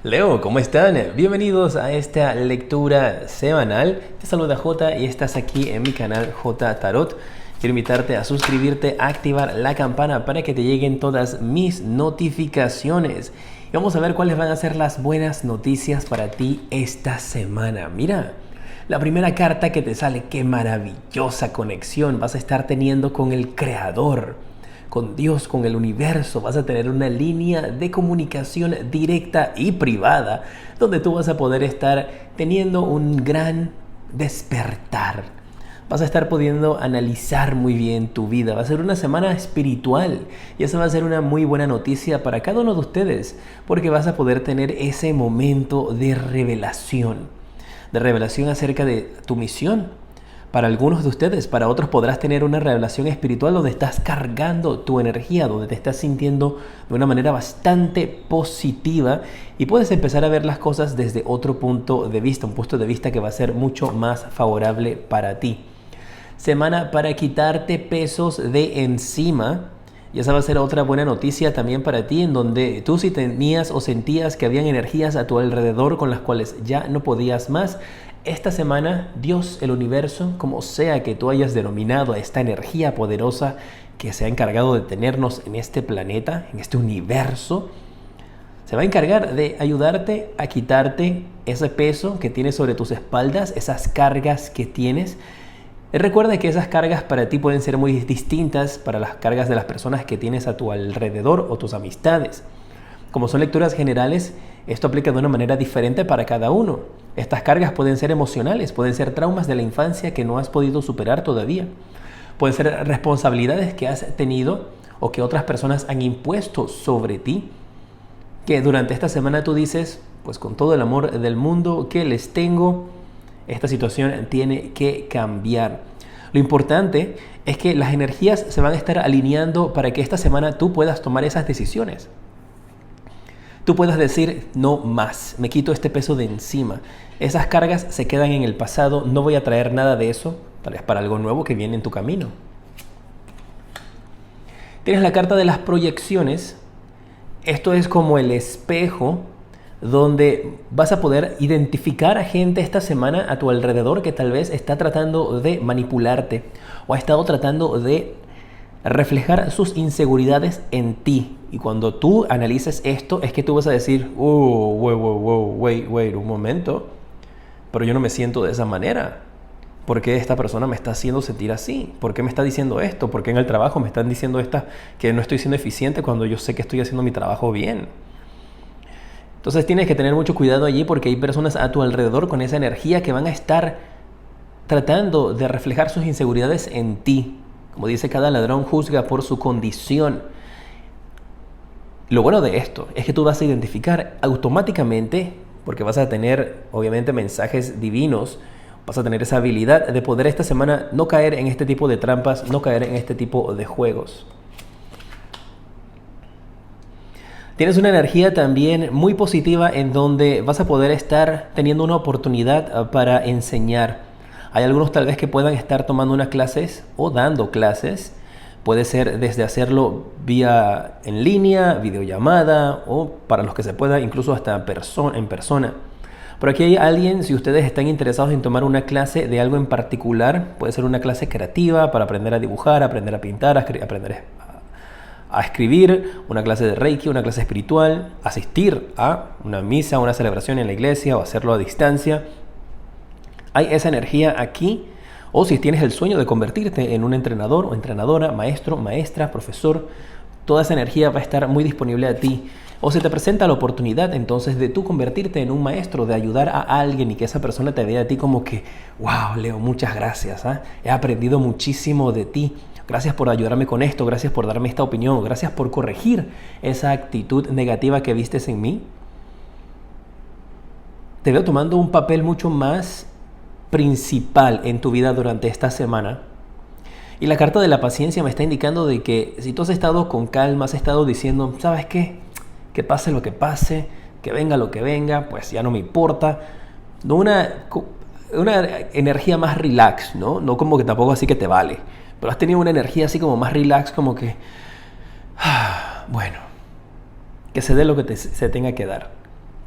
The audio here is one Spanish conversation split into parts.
Leo, ¿cómo están? Bienvenidos a esta lectura semanal. Te saluda J y estás aquí en mi canal J Tarot. Quiero invitarte a suscribirte, a activar la campana para que te lleguen todas mis notificaciones. Y vamos a ver cuáles van a ser las buenas noticias para ti esta semana. Mira, la primera carta que te sale, qué maravillosa conexión vas a estar teniendo con el Creador, con Dios, con el universo. Vas a tener una línea de comunicación directa y privada donde tú vas a poder estar teniendo un gran despertar. Vas a estar pudiendo analizar muy bien tu vida. Va a ser una semana espiritual y esa va a ser una muy buena noticia para cada uno de ustedes, porque vas a poder tener ese momento de revelación acerca de tu misión. Para algunos de ustedes, para otros podrás tener una revelación espiritual donde estás cargando tu energía, donde te estás sintiendo de una manera bastante positiva y puedes empezar a ver las cosas desde otro punto de vista, un punto de vista que va a ser mucho más favorable para ti. Semana para quitarte pesos de encima. Y esa va a ser otra buena noticia también para ti, en donde tú si tenías o sentías que habían energías a tu alrededor con las cuales ya no podías más, esta semana Dios, el universo, como sea que tú hayas denominado a esta energía poderosa que se ha encargado de tenernos en este planeta, en este universo, se va a encargar de ayudarte a quitarte ese peso que tienes sobre tus espaldas, esas cargas que tienes. Recuerda que esas cargas para ti pueden ser muy distintas para las cargas de las personas que tienes a tu alrededor o tus amistades. Como son lecturas generales, esto aplica de una manera diferente para cada uno. Estas cargas pueden ser emocionales, pueden ser traumas de la infancia que no has podido superar todavía. Pueden ser responsabilidades que has tenido o que otras personas han impuesto sobre ti, que durante esta semana tú dices, pues con todo el amor del mundo que les tengo, esta situación tiene que cambiar. Lo importante es que las energías se van a estar alineando para que esta semana tú puedas tomar esas decisiones. Tú puedas decir, no más, me quito este peso de encima. Esas cargas se quedan en el pasado, no voy a traer nada de eso, tal vez para algo nuevo que viene en tu camino. Tienes la carta de las proyecciones. Esto es como el espejo donde vas a poder identificar a gente esta semana a tu alrededor que tal vez está tratando de manipularte o ha estado tratando de reflejar sus inseguridades en ti. Y cuando tú analices esto, es que tú vas a decir, wait, un momento, pero yo no me siento de esa manera. ¿Por qué esta persona me está haciendo sentir así? ¿Por qué me está diciendo esto? ¿Por qué en el trabajo me están diciendo que no estoy siendo eficiente cuando yo sé que estoy haciendo mi trabajo bien? Entonces tienes que tener mucho cuidado allí porque hay personas a tu alrededor con esa energía que van a estar tratando de reflejar sus inseguridades en ti. Como dice, cada ladrón juzga por su condición. Lo bueno de esto es que tú vas a identificar automáticamente, porque vas a tener obviamente mensajes divinos, vas a tener esa habilidad de poder esta semana no caer en este tipo de trampas, no caer en este tipo de juegos. Tienes una energía también muy positiva en donde vas a poder estar teniendo una oportunidad para enseñar. Hay algunos tal vez que puedan estar tomando unas clases o dando clases. Puede ser desde hacerlo vía en línea, videollamada o para los que se pueda incluso hasta en persona. Por aquí hay alguien, si ustedes están interesados en tomar una clase de algo en particular, puede ser una clase creativa para aprender a dibujar, aprender a pintar, aprender a escribir, una clase de Reiki, una clase espiritual, asistir a una misa, una celebración en la iglesia o hacerlo a distancia. Hay esa energía aquí. O si tienes el sueño de convertirte en un entrenador o entrenadora, maestro, maestra, profesor, toda esa energía va a estar muy disponible a ti. O se te presenta la oportunidad entonces de tú convertirte en un maestro, de ayudar a alguien y que esa persona te vea a ti como que, wow, Leo, muchas gracias, he aprendido muchísimo de ti. Gracias por ayudarme con esto, gracias por darme esta opinión, gracias por corregir esa actitud negativa que vistes en mí. Te veo tomando un papel mucho más principal en tu vida durante esta semana. Y la carta de la paciencia me está indicando de que si tú has estado con calma, has estado diciendo, ¿sabes qué? Que pase lo que pase, que venga lo que venga, pues ya no me importa. No una energía más relax, ¿no? No como que tampoco así que te vale. Pero has tenido una energía así como más relax, como que, bueno, que se dé lo que se tenga que dar.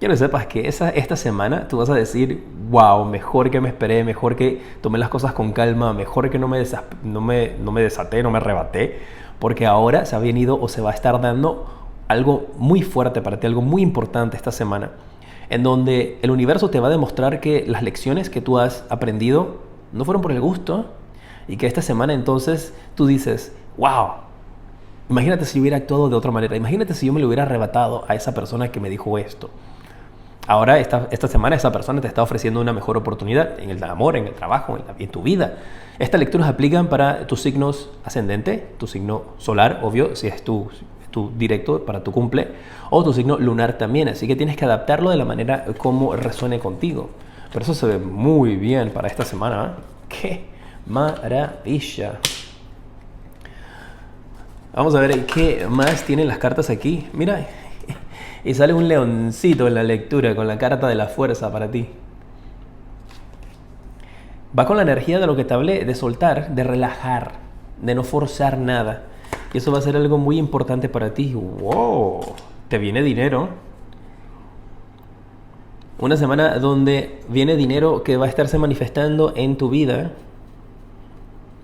quiero que sepas que esta semana tú vas a decir, wow, mejor que me esperé, mejor que tomé las cosas con calma, mejor que no me desaté, no me arrebaté, porque ahora se ha venido o se va a estar dando algo muy fuerte para ti, algo muy importante esta semana, en donde el universo te va a demostrar que las lecciones que tú has aprendido no fueron por el gusto, y que esta semana entonces tú dices, wow, imagínate si yo hubiera actuado de otra manera, imagínate si yo me lo hubiera arrebatado a esa persona que me dijo esto. Ahora, esta semana, esa persona te está ofreciendo una mejor oportunidad en el amor, en el trabajo, en tu vida. Estas lecturas aplican para tus signos ascendente, tu signo solar, obvio, si es tu directo para tu cumple, o tu signo lunar también. Así que tienes que adaptarlo de la manera como resuene contigo. Pero eso se ve muy bien para esta semana, ¿eh? ¡Qué maravilla! Vamos a ver qué más tienen las cartas aquí. Mira, y sale un leoncito en la lectura con la carta de la fuerza para ti. Va con la energía de lo que te hablé, de soltar, de relajar, de no forzar nada. Y eso va a ser algo muy importante para ti. ¡Wow! Te viene dinero. Una semana donde viene dinero que va a estarse manifestando en tu vida.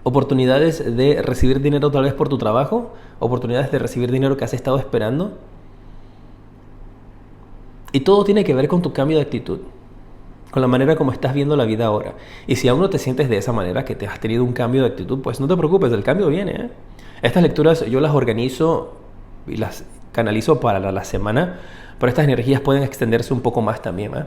Oportunidades de recibir dinero tal vez por tu trabajo. Oportunidades de recibir dinero que has estado esperando. Y todo tiene que ver con tu cambio de actitud, con la manera como estás viendo la vida ahora. Y si aún no te sientes de esa manera, que te has tenido un cambio de actitud, pues no te preocupes, el cambio viene, ¿eh? Estas lecturas yo las organizo y las canalizo para la semana, pero estas energías pueden extenderse un poco más también, ¿eh?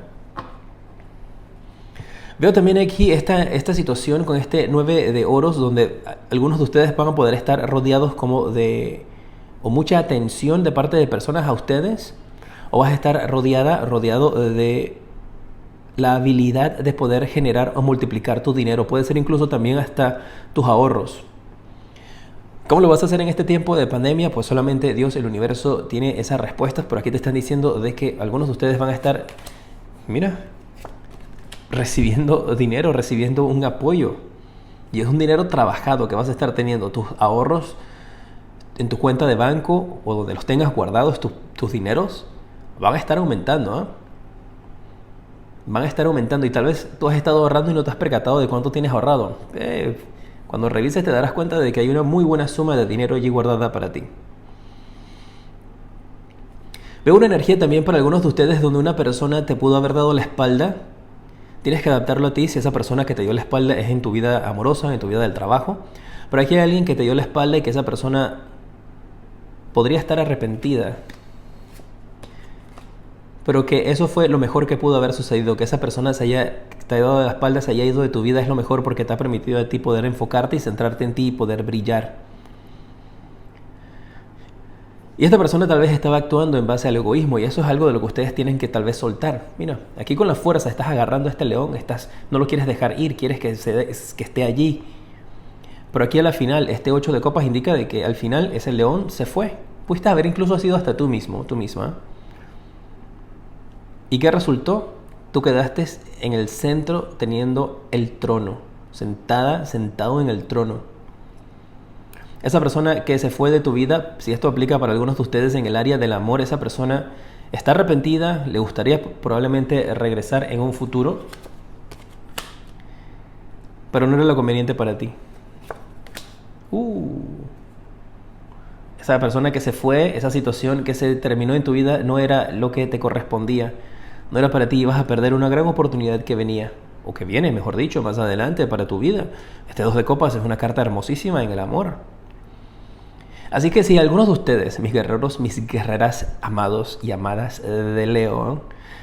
Veo también aquí esta situación con este 9 de oros, donde algunos de ustedes van a poder estar rodeados como de o mucha atención de parte de personas a ustedes, o vas a estar rodeado de la habilidad de poder generar o multiplicar tu dinero. Puede ser incluso también hasta tus ahorros. ¿Cómo lo vas a hacer en este tiempo de pandemia? Pues solamente Dios, el universo, tiene esas respuestas. Pero aquí te están diciendo de que algunos de ustedes van a estar, mira, recibiendo dinero, recibiendo un apoyo. Y es un dinero trabajado que vas a estar teniendo. Tus ahorros en tu cuenta de banco o donde los tengas guardados, tus dineros, van a estar aumentando, ¿eh? Van a estar aumentando, y tal vez tú has estado ahorrando y no te has percatado de cuánto tienes ahorrado. Cuando revises te darás cuenta de que hay una muy buena suma de dinero allí guardada para ti. Veo una energía también para algunos de ustedes donde una persona te pudo haber dado la espalda. Tienes que adaptarlo a ti si esa persona que te dio la espalda es en tu vida amorosa, en tu vida del trabajo. Pero aquí hay alguien que te dio la espalda y que esa persona podría estar arrepentida, pero que eso fue lo mejor que pudo haber sucedido, que esa persona te haya dado la espalda, se haya ido de tu vida, es lo mejor, porque te ha permitido a ti poder enfocarte y centrarte en ti y poder brillar. Y esta persona tal vez estaba actuando en base al egoísmo, y eso es algo de lo que ustedes tienen que tal vez soltar. Mira, aquí con la fuerza estás agarrando a este león, no lo quieres dejar ir, quieres que esté allí. Pero aquí a la final, este 8 de copas indica de que al final ese león se fue. Pudiste haber incluso sido hasta tú mismo, tú misma. ¿Y qué resultó? Tú quedaste en el centro teniendo el trono, sentado en el trono. Esa persona que se fue de tu vida, si esto aplica para algunos de ustedes en el área del amor, esa persona está arrepentida, le gustaría probablemente regresar en un futuro, pero no era lo conveniente para ti. Esa persona que se fue, esa situación que se terminó en tu vida, no era lo que te correspondía. No era para ti, ibas a perder una gran oportunidad que venía, o que viene, mejor dicho, más adelante para tu vida. Este 2 de copas es una carta hermosísima en el amor. Así que si algunos de ustedes, mis guerreros, mis guerreras amados y amadas de Leo,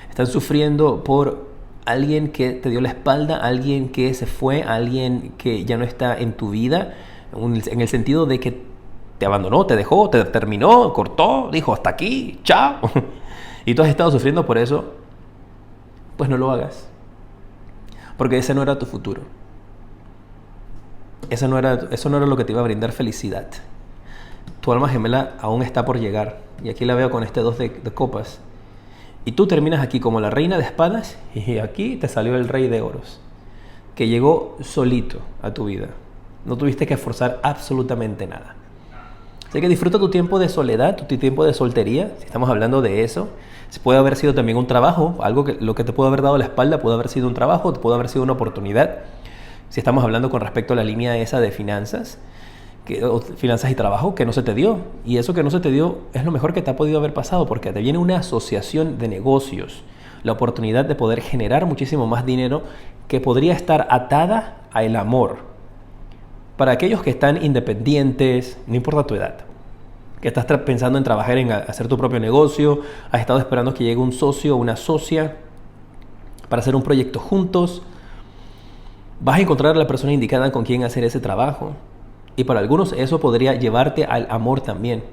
están sufriendo por alguien que te dio la espalda, alguien que se fue, alguien que ya no está en tu vida, en el sentido de que te abandonó, te dejó, te terminó, cortó, dijo hasta aquí, chao, y tú has estado sufriendo por eso, pues no lo hagas, porque ese no era tu futuro. Eso no era lo que te iba a brindar felicidad. Tu alma gemela aún está por llegar, y aquí la veo con este 2 de copas, y tú terminas aquí como la reina de espadas, y aquí te salió el rey de oros, que llegó solito a tu vida. No tuviste que esforzar absolutamente nada. Así que disfruta tu tiempo de soledad, tu tiempo de soltería, si estamos hablando de eso. Puede haber sido también un trabajo, algo que lo que te pudo haber dado la espalda, puede haber sido un trabajo, puede haber sido una oportunidad. Si estamos hablando con respecto a la línea esa de finanzas, finanzas y trabajo, que no se te dio. Y eso que no se te dio es lo mejor que te ha podido haber pasado, porque te viene una asociación de negocios, la oportunidad de poder generar muchísimo más dinero que podría estar atada al amor. Para aquellos que están independientes, no importa tu edad, que estás pensando en trabajar en hacer tu propio negocio, has estado esperando que llegue un socio o una socia para hacer un proyecto juntos, vas a encontrar a la persona indicada con quien hacer ese trabajo. Y para algunos eso podría llevarte al amor también.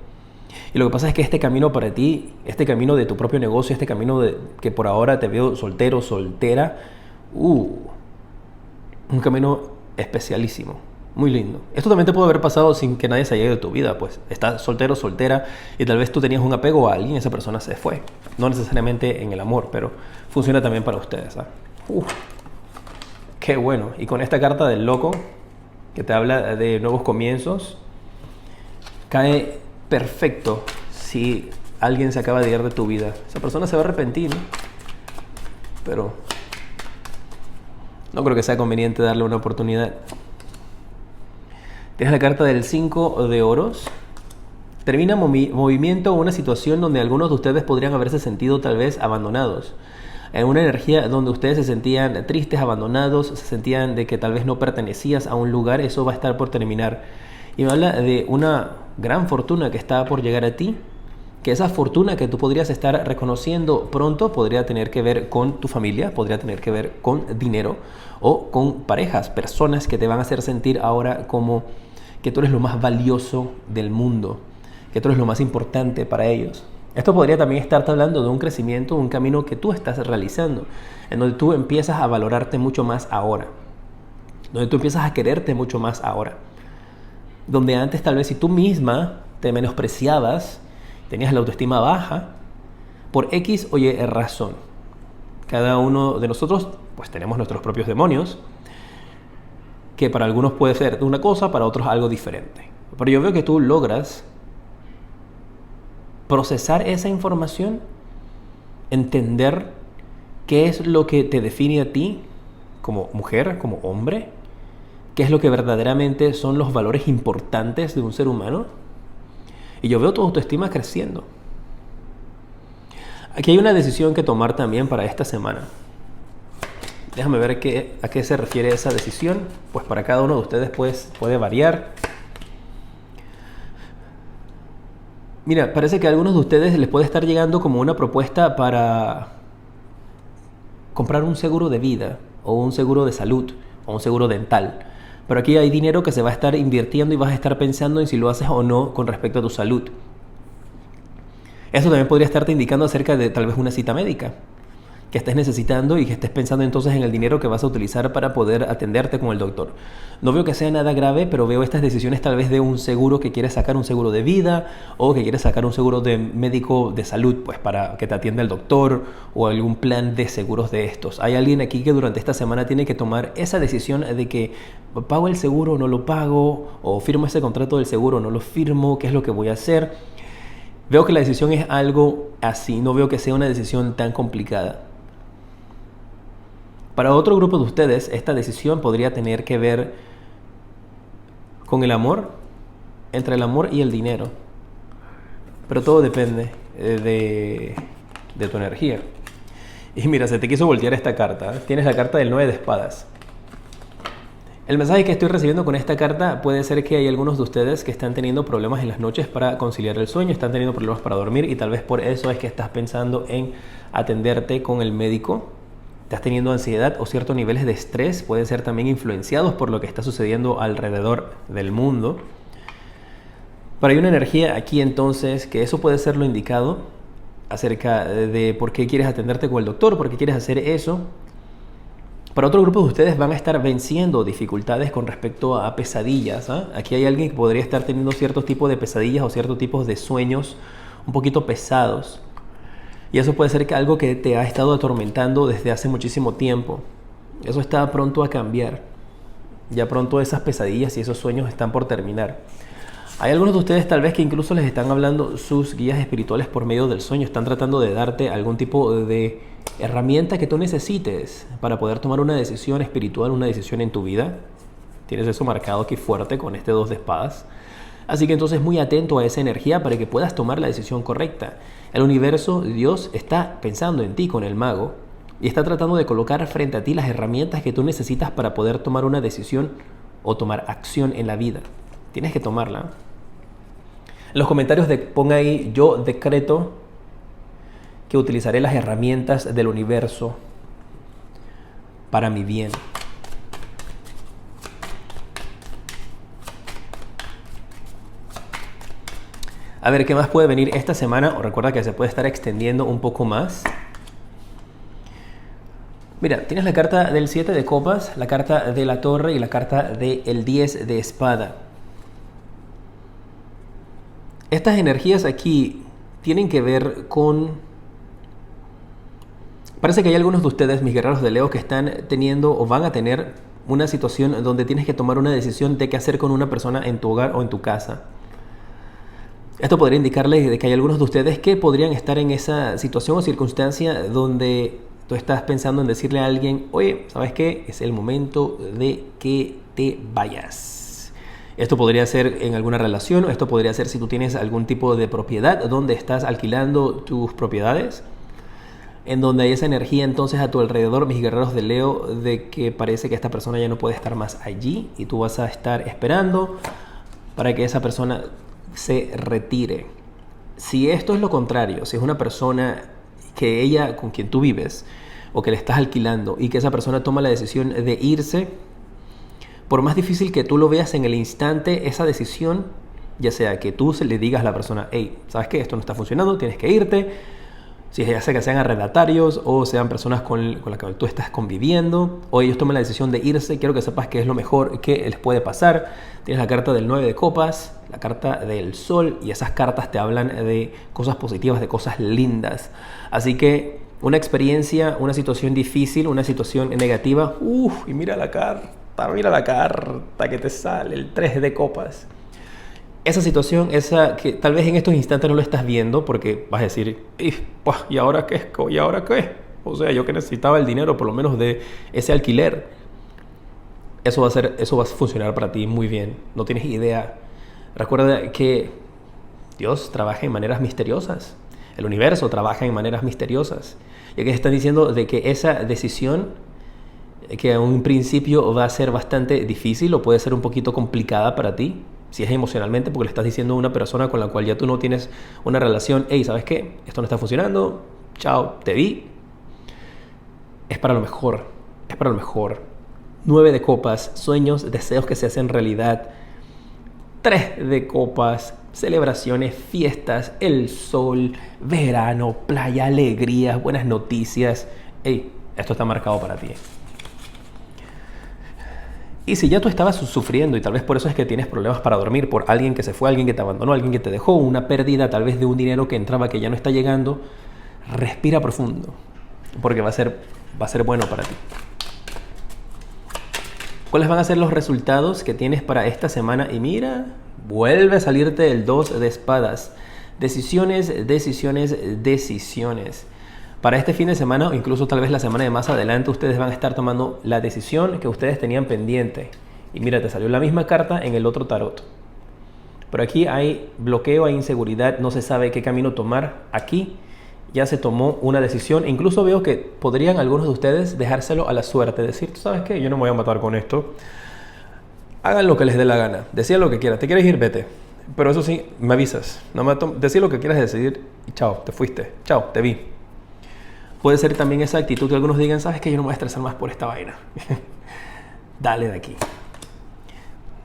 Y lo que pasa es que este camino para ti, este camino de tu propio negocio, este camino que por ahora te veo soltero, soltera, un camino especialísimo. Muy lindo. Esto también te puede haber pasado sin que nadie se haya ido de tu vida. Pues estás soltero, soltera y tal vez tú tenías un apego a alguien y esa persona se fue. No necesariamente en el amor, pero funciona también para ustedes. Qué bueno. Y con esta carta del loco, que te habla de nuevos comienzos, cae perfecto si alguien se acaba de ir de tu vida. Esa persona se va a arrepentir, ¿no? Pero no creo que sea conveniente darle una oportunidad. Tienes la carta del 5 de oros. Termina movimiento o una situación donde algunos de ustedes podrían haberse sentido tal vez abandonados. En una energía donde ustedes se sentían tristes, abandonados, se sentían de que tal vez no pertenecías a un lugar, eso va a estar por terminar. Y me habla de una gran fortuna que está por llegar a ti, que esa fortuna que tú podrías estar reconociendo pronto podría tener que ver con tu familia, podría tener que ver con dinero o con parejas, personas que te van a hacer sentir ahora como que tú eres lo más valioso del mundo, que tú eres lo más importante para ellos. Esto podría también estarte hablando de un crecimiento, un camino que tú estás realizando, en donde tú empiezas a valorarte mucho más ahora, donde tú empiezas a quererte mucho más ahora, donde antes tal vez si tú misma te menospreciabas, tenías la autoestima baja, por X o Y razón. Cada uno de nosotros pues tenemos nuestros propios demonios, que para algunos puede ser una cosa, para otros algo diferente. Pero yo veo que tú logras procesar esa información, entender qué es lo que te define a ti como mujer, como hombre, qué es lo que verdaderamente son los valores importantes de un ser humano. Y yo veo tu autoestima creciendo. Aquí hay una decisión que tomar también para esta semana. Déjame ver a qué se refiere esa decisión. Pues para cada uno de ustedes puede variar. Mira, parece que a algunos de ustedes les puede estar llegando como una propuesta para comprar un seguro de vida o un seguro de salud o un seguro dental. Pero aquí hay dinero que se va a estar invirtiendo y vas a estar pensando en si lo haces o no con respecto a tu salud. Eso también podría estarte indicando acerca de tal vez una cita médica que estés necesitando y que estés pensando entonces en el dinero que vas a utilizar para poder atenderte con el doctor. No veo que sea nada grave, pero veo estas decisiones tal vez de un seguro que quieres sacar, un seguro de vida o que quieres sacar un seguro de médico de salud, pues para que te atienda el doctor o algún plan de seguros de estos. Hay alguien aquí que durante esta semana tiene que tomar esa decisión de que pago el seguro o no lo pago, o firmo ese contrato del seguro o no lo firmo, qué es lo que voy a hacer. Veo que la decisión es algo así, no veo que sea una decisión tan complicada. Para otro grupo de ustedes, esta decisión podría tener que ver con el amor, entre el amor y el dinero. Pero todo depende de tu energía. Y mira, se te quiso voltear esta carta. Tienes la carta del 9 de espadas. El mensaje que estoy recibiendo con esta carta puede ser que hay algunos de ustedes que están teniendo problemas en las noches para conciliar el sueño, están teniendo problemas para dormir y tal vez por eso es que estás pensando en atenderte con el médico. Estás teniendo ansiedad o ciertos niveles de estrés, pueden ser también influenciados por lo que está sucediendo alrededor del mundo. Pero hay una energía aquí entonces que eso puede ser lo indicado acerca de por qué quieres atenderte con el doctor, por qué quieres hacer eso. Para otro grupo de ustedes van a estar venciendo dificultades con respecto a pesadillas. Aquí hay alguien que podría estar teniendo ciertos tipos de pesadillas o ciertos tipos de sueños un poquito pesados. Y eso puede ser que algo que te ha estado atormentando desde hace muchísimo tiempo. Eso está pronto a cambiar. Ya pronto esas pesadillas y esos sueños están por terminar. Hay algunos de ustedes tal vez que incluso les están hablando sus guías espirituales por medio del sueño. Están tratando de darte algún tipo de herramienta que tú necesites para poder tomar una decisión espiritual, una decisión en tu vida. Tienes eso marcado aquí fuerte con este 2 de espadas. Así que entonces muy atento a esa energía para que puedas tomar la decisión correcta. El universo, Dios, está pensando en ti con el mago y está tratando de colocar frente a ti las herramientas que tú necesitas para poder tomar una decisión o tomar acción en la vida. Tienes que tomarla. En los comentarios ponga ahí: yo decreto que utilizaré las herramientas del universo para mi bien. A ver, ¿qué más puede venir esta semana? Recuerda que se puede estar extendiendo un poco más. Mira, tienes la carta del 7 de copas, la carta de la torre y la carta del 10 de espada. Estas energías aquí tienen que ver con... Parece que hay algunos de ustedes, mis guerreros de Leo, que están teniendo o van a tener una situación donde tienes que tomar una decisión de qué hacer con una persona en tu hogar o en tu casa. Esto podría indicarles de que hay algunos de ustedes que podrían estar en esa situación o circunstancia donde tú estás pensando en decirle a alguien: oye, ¿sabes qué? Es el momento de que te vayas. Esto podría ser en alguna relación, o esto podría ser si tú tienes algún tipo de propiedad donde estás alquilando tus propiedades, en donde hay esa energía entonces a tu alrededor, mis guerreros de Leo, de que parece que esta persona ya no puede estar más allí y tú vas a estar esperando para que esa persona se retire. Si esto es lo contrario, si es una persona que ella con quien tú vives o que le estás alquilando y que esa persona toma la decisión de irse, por más difícil que tú lo veas en el instante, esa decisión, ya sea que tú le digas a la persona: hey, ¿sabes qué? Esto no está funcionando, tienes que irte. Si ya sea que sean arrendatarios o sean personas con las que tú estás conviviendo, o ellos toman la decisión de irse, quiero que sepas que es lo mejor que les puede pasar. Tienes la carta del 9 de copas, la carta del sol, y esas cartas te hablan de cosas positivas, de cosas lindas. Así que una experiencia, una situación difícil, una situación negativa, y mira la carta que te sale, el 3 de copas. Esa situación, esa que tal vez en estos instantes no lo estás viendo porque vas a decir: ¿y ahora qué? ¿Y ahora qué? O sea, yo que necesitaba el dinero por lo menos de ese alquiler. Eso va a funcionar para ti muy bien. No tienes idea. Recuerda que Dios trabaja en maneras misteriosas. El universo trabaja en maneras misteriosas. Y aquí están diciendo de que esa decisión, que en un principio va a ser bastante difícil o puede ser un poquito complicada para ti, si es emocionalmente, porque le estás diciendo a una persona con la cual ya tú no tienes una relación: hey, ¿sabes qué? Esto no está funcionando, chao, te vi. Es para lo mejor, es para lo mejor. 9 de copas, sueños, deseos que se hacen realidad. 3 de copas, celebraciones, fiestas, el sol, verano, playa, alegrías, buenas noticias. Hey, esto está marcado para ti. Y si ya tú estabas sufriendo y tal vez por eso es que tienes problemas para dormir, por alguien que se fue, alguien que te abandonó, alguien que te dejó, una pérdida tal vez de un dinero que entraba que ya no está llegando, respira profundo, porque va a ser bueno para ti. ¿Cuáles van a ser los resultados que tienes para esta semana? Y mira, vuelve a salirte el 2 de espadas. Decisiones, decisiones, decisiones. Para este fin de semana o incluso tal vez la semana de más adelante, ustedes van a estar tomando la decisión que ustedes tenían pendiente. Y mira, te salió la misma carta en el otro tarot. Pero aquí hay bloqueo, hay inseguridad, no se sabe qué camino tomar. Aquí ya se tomó una decisión. Incluso veo que podrían algunos de ustedes dejárselo a la suerte. Decir: ¿tú sabes qué? Yo no me voy a matar con esto. Hagan lo que les dé la gana. Decid lo que quieras. ¿Te quieres ir? Vete. Pero eso sí, me avisas. Decid lo que quieras decidir y chao, te fuiste. Chao, te vi. Puede ser también esa actitud que algunos digan: ¿sabes qué? Yo no me voy a estresar más por esta vaina. Dale de aquí.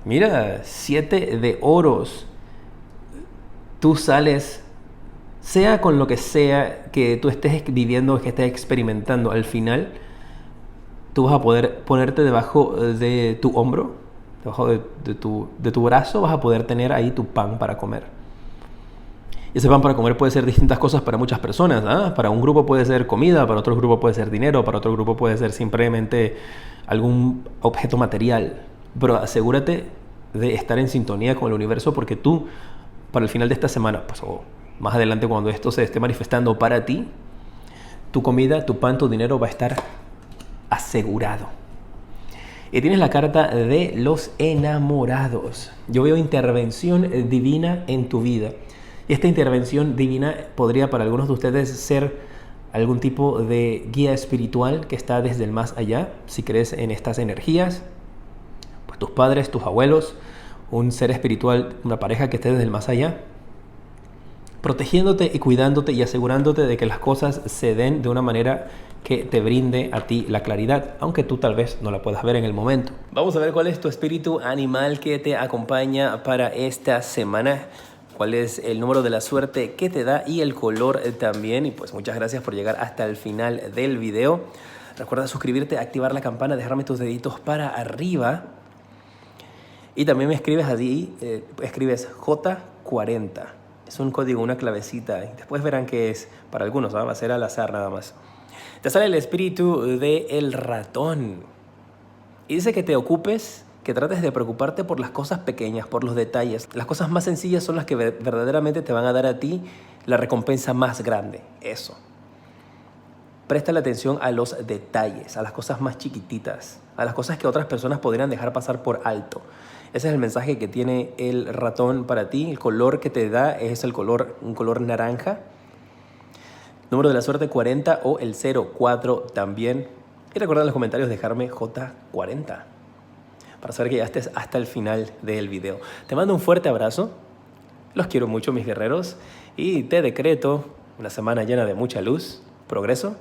Mira, 7 de oros. Tú sales, sea con lo que sea que tú estés viviendo, que estés experimentando, al final tú vas a poder ponerte debajo de tu hombro, debajo de tu brazo, vas a poder tener ahí tu pan para comer. Y ese pan para comer puede ser distintas cosas para muchas personas, ¿ah? Para un grupo puede ser comida, para otro grupo puede ser dinero, para otro grupo puede ser simplemente algún objeto material. Pero asegúrate de estar en sintonía con el universo, porque tú, para el final de esta semana, pues, o más adelante cuando esto se esté manifestando para ti, tu comida, tu pan, tu dinero va a estar asegurado. Y tienes la carta de los enamorados. Yo veo intervención divina en tu vida. Y esta intervención divina podría para algunos de ustedes ser algún tipo de guía espiritual que está desde el más allá. Si crees en estas energías, pues tus padres, tus abuelos, un ser espiritual, una pareja que esté desde el más allá, protegiéndote y cuidándote y asegurándote de que las cosas se den de una manera que te brinde a ti la claridad, aunque tú tal vez no la puedas ver en el momento. Vamos a ver cuál es tu espíritu animal que te acompaña para esta semana, cuál es el número de la suerte que te da y el color también. Y pues muchas gracias por llegar hasta el final del video. Recuerda suscribirte, activar la campana, dejarme tus deditos para arriba. Y también me escribes allí, escribes J40. Es un código, una clavecita. Después verán que es para algunos, ¿no? Va a ser al azar nada más. Te sale el espíritu del ratón. Y dice que te ocupes, que trates de preocuparte por las cosas pequeñas, por los detalles. Las cosas más sencillas son las que verdaderamente te van a dar a ti la recompensa más grande. Eso. Presta la atención a los detalles, a las cosas más chiquititas, a las cosas que otras personas podrían dejar pasar por alto. Ese es el mensaje que tiene el ratón para ti. El color que te da es un color naranja. Número de la suerte 40 o el 04 también. Y recuerda en los comentarios dejarme J40 para saber que ya estés hasta el final del video. Te mando un fuerte abrazo. Los quiero mucho, mis guerreros. Y te decreto una semana llena de mucha luz, progreso